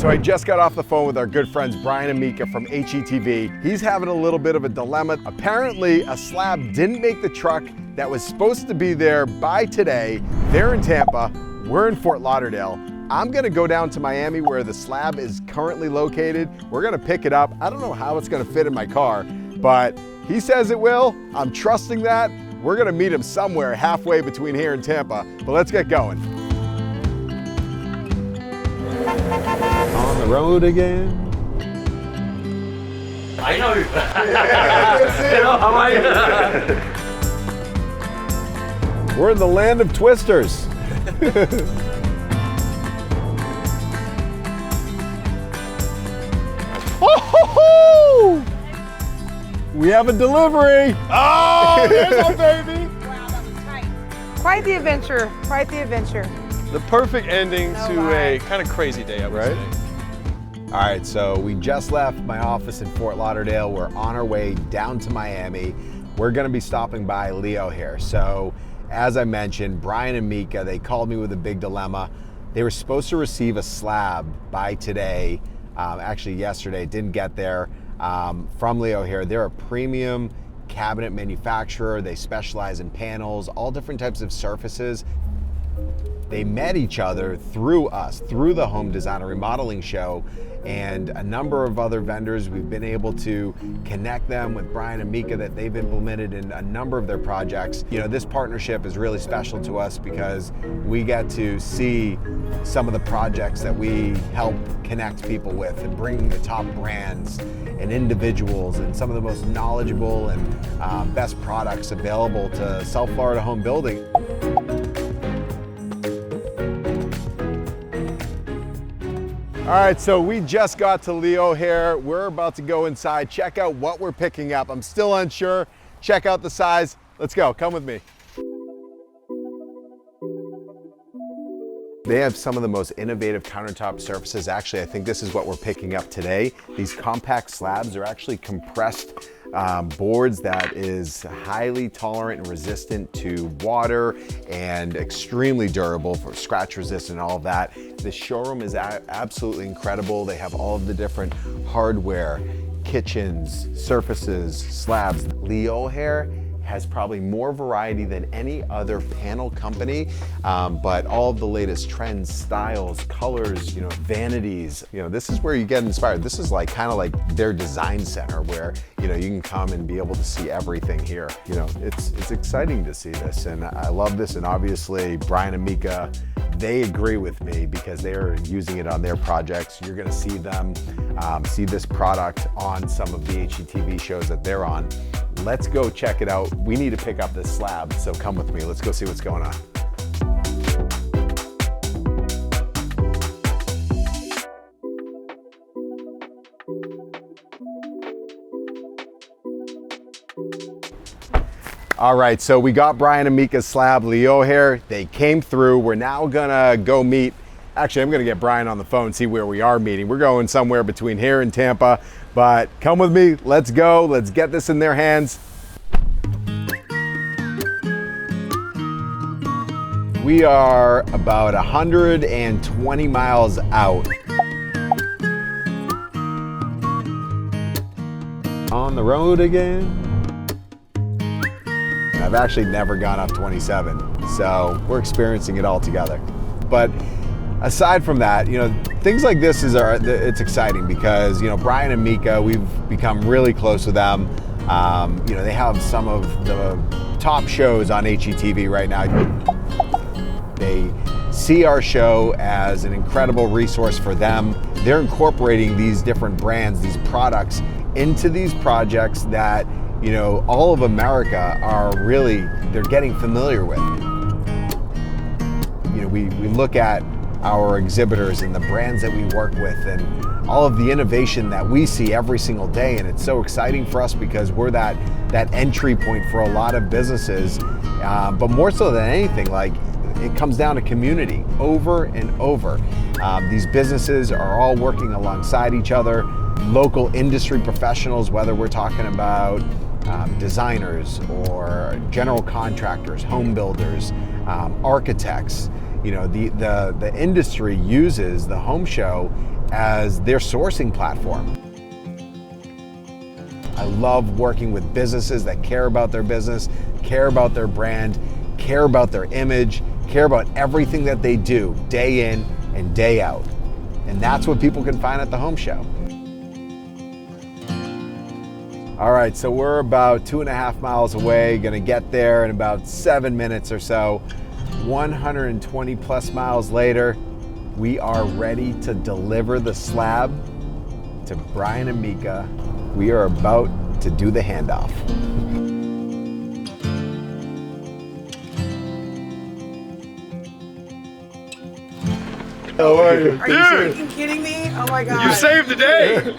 So I just got off the phone with our good friends Brian and Mika from HGTV. He's having a little bit of a dilemma. Apparently a slab didn't make the truck that was supposed to be there by today. They're in Tampa, we're in Fort Lauderdale. I'm gonna go down to Miami where the slab is currently located. We're gonna pick it up. I don't know how it's gonna fit in my car, but he says it will. I'm trusting that. We're gonna meet him somewhere halfway between here and Tampa, but let's get going. On the road again. I know you. We're in the land of twisters. Oh, we have a delivery. Oh, there's our baby. Wow, that was tight. Quite the adventure, quite the adventure. The perfect ending to a kind of crazy day, I would say. All right, so we just left my office in Fort Lauderdale. We're on our way down to Miami. We're gonna be stopping by Lioher. So as I mentioned, Brian and Mika, they called me with a big dilemma. They were supposed to receive a slab by today, actually yesterday, it didn't get there, from Lioher. They're a premium cabinet manufacturer. They specialize in panels, all different types of surfaces. They met each other through us, through the Home Designer Remodeling Show, and a number of other vendors. We've been able to connect them with Brian and Mika that they've implemented in a number of their projects. You know, this partnership is really special to us because we get to see some of the projects that we help connect people with and bring the top brands and individuals and some of the most knowledgeable and best products available to South Florida home building. All right, so we just got to Lioher. We're about to go inside, check out what we're picking up. I'm still unsure. Check out the size. Let's go, come with me. They have some of the most innovative countertop surfaces. Actually, I think this is what we're picking up today. These compact slabs are actually compressed boards that is highly tolerant and resistant to water and extremely durable for scratch resistant and all of that. The showroom is absolutely incredible. They have all of the different hardware, kitchens, surfaces, slabs. Lioher has probably more variety than any other panel company, but all of the latest trends, styles, colors, you know, vanities. You know, this is where you get inspired. This is like kind of like their design center where, you know, you can come and be able to see everything here. You know, it's exciting to see this, and I love this. And obviously, Brian and Mika, they agree with me because they're using it on their projects. You're gonna see them, see this product on some of the HGTV shows that they're on. Let's go check it out. We need to pick up this slab, so come with me. Let's go see what's going on. All right, so we got Brian and Mika's slab, Lioher. They came through. We're now gonna go meet. Actually, I'm gonna get Brian on the phone, see where we are meeting. We're going somewhere between here and Tampa, but come with me, let's go. Let's get this in their hands. We are about 120 miles out. On the road again. I've actually never gone up 27, so we're experiencing it all together. But aside from that, you know, things like this it's exciting because, you know, Brian and Mika, we've become really close with them. You know, they have some of the top shows on HGTV right now. They see our show as an incredible resource for them. They're incorporating these different brands, these products into these projects that, you know, all of America they're getting familiar with. You know, we look at our exhibitors and the brands that we work with and all of the innovation that we see every single day, and it's so exciting for us because we're that entry point for a lot of businesses, but more so than anything, like, it comes down to community over and over. These businesses are all working alongside each other, local industry professionals, whether we're talking about designers or general contractors, home builders, architects. You know, the industry uses the home show as their sourcing platform. I love working with businesses that care about their business, care about their brand, care about their image, care about everything that they do day in and day out. And that's what people can find at the home show. All right, so we're about 2.5 miles away, gonna get there in about 7 minutes or so. 120 plus miles later, we are ready to deliver the slab to Brian and Mika. We are about to do the handoff. How are you? Are you freaking kidding me? Oh my God. You saved the day!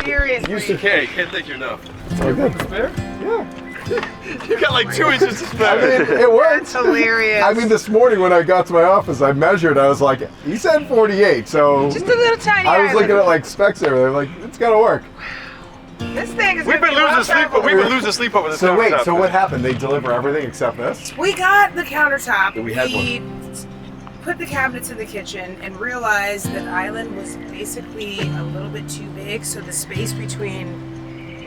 Seriously. UCK, can't thank you enough. Okay. Room to spare? Yeah. You got like 2 inches to spare. I mean, it works. That's hilarious. I mean, this morning when I got to my office, I measured, I was like, he said 48, so. Just a little tiny I was island. looking at like specs there, like, it's gotta work. This thing is We've gonna been be losing well sleep, but traveled. we've been losing sleep over this. So wait, countertop. so what happened? They deliver everything except this? We got the countertop. We had put the cabinets in the kitchen and realized that island was basically a little bit too big, so the space between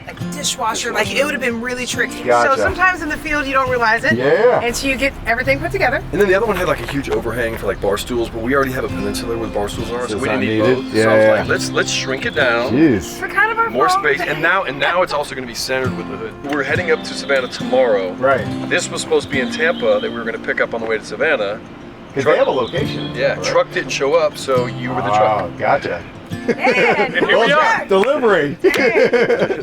like the dishwasher, like it would have been really tricky. Gotcha. So sometimes in the field you don't realize it. Yeah. Until you get everything put together. And then the other one had like a huge overhang for like bar stools, but we already have a peninsula where bar stools are, so it's we didn't not need needed? both. Yeah, so I was yeah. like, let's shrink it down. Jeez. For kind of our More fault. space, and now it's also going to be centered with the hood. We're heading up to Savannah tomorrow. Right. This was supposed to be in Tampa that we were going to pick up on the way to Savannah. Because they have a location. Yeah, Right. truck didn't show up, so you were the truck. Oh, gotcha. And here we are. Delivery.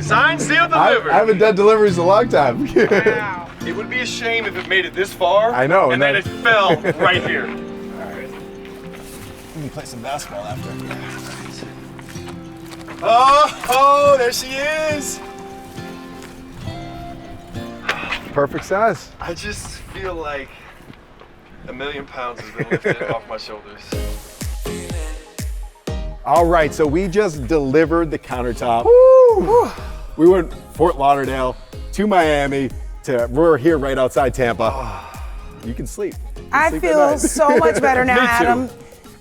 Signed, sealed, I delivered. haven't done deliveries in a long time. wow. It would be a shame if it made it this far. I know, And and then then- it fell right here. We can play some basketball after. Oh, there she is. Perfect size. I just feel like 1,000,000 pounds has been lifted off my shoulders. All right, so we just delivered the countertop. Woo! We went Fort Lauderdale to Miami we're here right outside Tampa. You can sleep. You can I sleep at feel night. so much better now, Me too. Adam.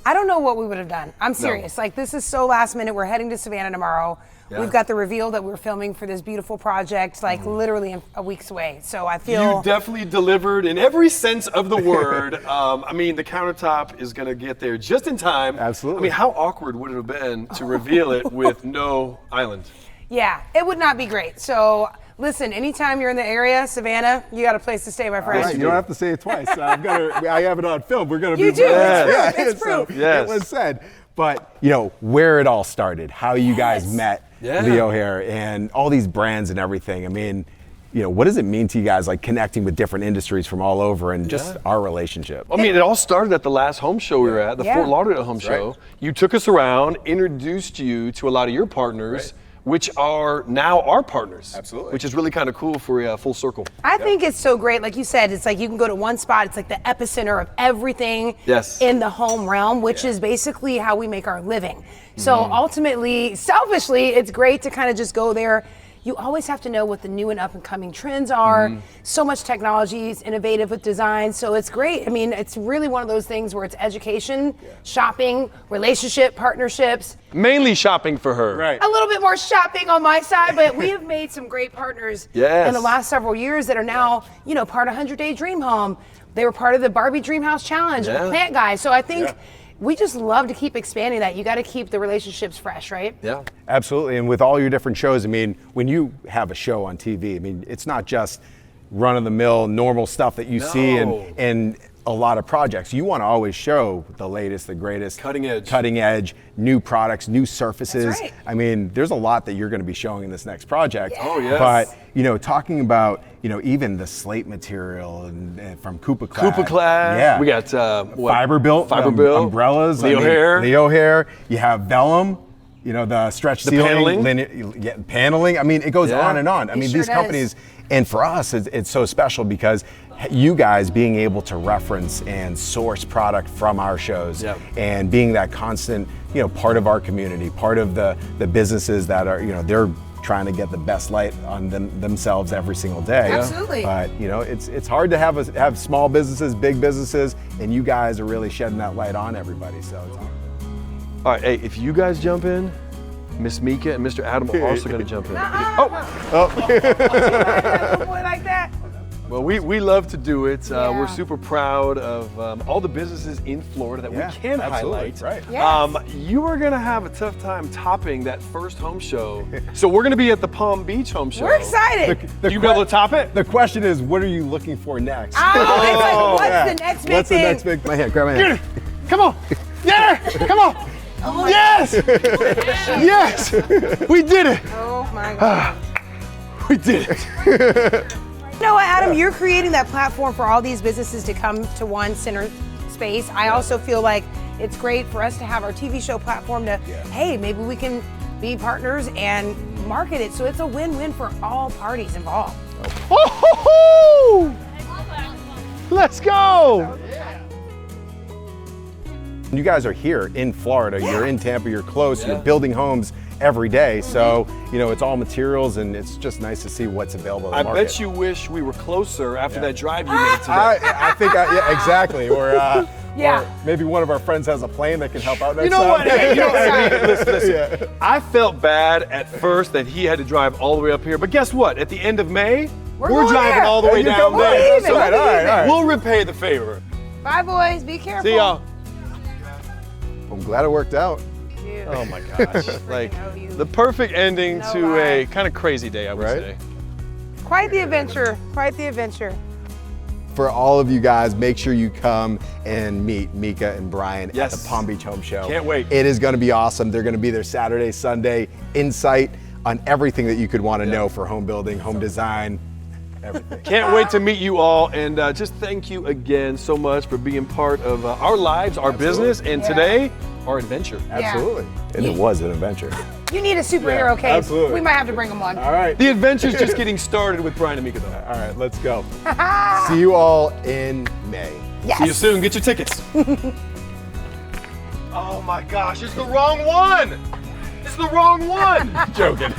I don't know what we would have done. I'm serious. Like, this is so last minute. We're heading to Savannah tomorrow. Yeah. We've got the reveal that we're filming for this beautiful project, like literally a week's away. So I You feel definitely delivered in every sense of the word. I mean, the countertop is going to get there just in time. Absolutely. I mean, how awkward would it have been to reveal it with no island? yeah, it would not be great. So listen, anytime you're in the area, Savannah, you got a place to stay, my All friend. right, you don't have to say it twice. I have it on film. We're going to You be do. Yeah, It's proof. It's so proof. Yes. It was said. But, you know, where it all started, how you guys met Yeah. Lioher and all these brands and everything. I mean, you know, what does it mean to you guys, like connecting with different industries from all over and just our relationship? I mean, it all started at the last home show we were at, the Yeah. Fort Lauderdale home show. right. You took us around, introduced you to a lot of your partners, which are now our partners. Absolutely. Which is really kind of cool for a full circle. I think it's so great. Like you said, it's like you can go to one spot. It's like the epicenter of everything Yes. in the home realm, which is basically how we make our living. So ultimately, selfishly, it's great to kind of just go there. You always have to know what the new and up and coming trends are. So much technology is innovative with design. So it's great. I mean, it's really one of those things where it's education, shopping, relationship, partnerships. Mainly shopping for her. Right. A little bit more shopping on my side, but we have made some great partners Yes. in the last several years that are now, you know, part of 100-Day Dream Home. They were part of the Barbie Dream House Challenge, Yeah. the Plant Guy. So I think we just love to keep expanding that. You got to keep the relationships fresh, right? Yeah. Absolutely, and with all your different shows, I mean, when you have a show on TV, I mean, it's not just run-of-the-mill, normal stuff that you see No. in a lot of projects. You want to always show the latest, the greatest. Cutting edge, new products, new surfaces. That's right. I mean, there's a lot that you're going to be showing in this next project. Oh, yes. But, you know, talking about, you know, even the slate material and from Coupa Clad. Coupa Clad. Yeah. We got Fiber built umbrellas. Lioher. Lioher. Lioher. You have vellum. You know, the stretch The ceiling, paneling. paneling. I mean, it goes Yeah. on and on. I It mean, sure these does. companies, and for us, it's so special because you guys being able to reference and source product from our shows Yep. and being that constant, you know, part of our community, part of the businesses that are, you know, they're trying to get the best light on themselves every single day. Absolutely. But, you know, it's hard to have small businesses, big businesses, and you guys are really shedding that light on everybody. So it's awesome. All right, hey, if you guys jump in, Miss Mika and Mr. Adam are also gonna jump in. Little boy like that. Well, we love to do it. Yeah. We're super proud of all the businesses in Florida that we can highlight. Right. Yes. You are gonna have a tough time topping that first home show. So we're gonna be at the Palm Beach home show. We're excited. You be able to top it? The question is, what are you looking for next? It's like, what's the next big What's the thing? next big? My hand. Grab my hand. Come on. Yeah, come on. Oh Yes! Yes! We did it! Oh my God. We did it. You know what, Adam? You're creating that platform for all these businesses to come to one center space. I also feel like it's great for us to have our TV show platform to, hey, maybe we can be partners and market it. So it's a win-win for all parties involved. Oh, let's go! You guys are here in Florida, you're in Tampa, you're close, you're building homes every day. So, you know, it's all materials and it's just nice to see what's available in the I market. bet you wish we were closer after that drive you made today. I think, yeah, exactly. Or Yeah. maybe one of our friends has a plane that can help out next You know what? time. Hey, you know what? Listen. I felt bad at first that he had to drive all the way up here, but guess what? At the end of May, we're going driving there. all the way You down come there. there. We'll All right. We'll repay the favor. Bye, boys. Be careful. See y'all. I'm glad it worked out. Dude. Oh my gosh. Like owe you. the perfect ending No to lie. a kind of crazy day, I would Right? say. Quite the adventure. Quite the adventure. For all of you guys, make sure you come and meet Mika and Brian at Yes. the Palm Beach Home Show. Can't wait. It is going to be awesome. They're going to be there Saturday, Sunday, insight on everything that you could want to know for home building, home design, everything. Can't wait to meet you all, and just thank you again so much for being part of our lives, our business, and today, our adventure. Absolutely. And it was an adventure. You need a superhero case. absolutely. We might have to bring him on. All right. The adventure's just getting started with Brian and Mika, though. All right, let's go. See you all in May. Yes. See you soon. Get your tickets. Oh my gosh, it's the wrong one! It's the wrong one! Joking.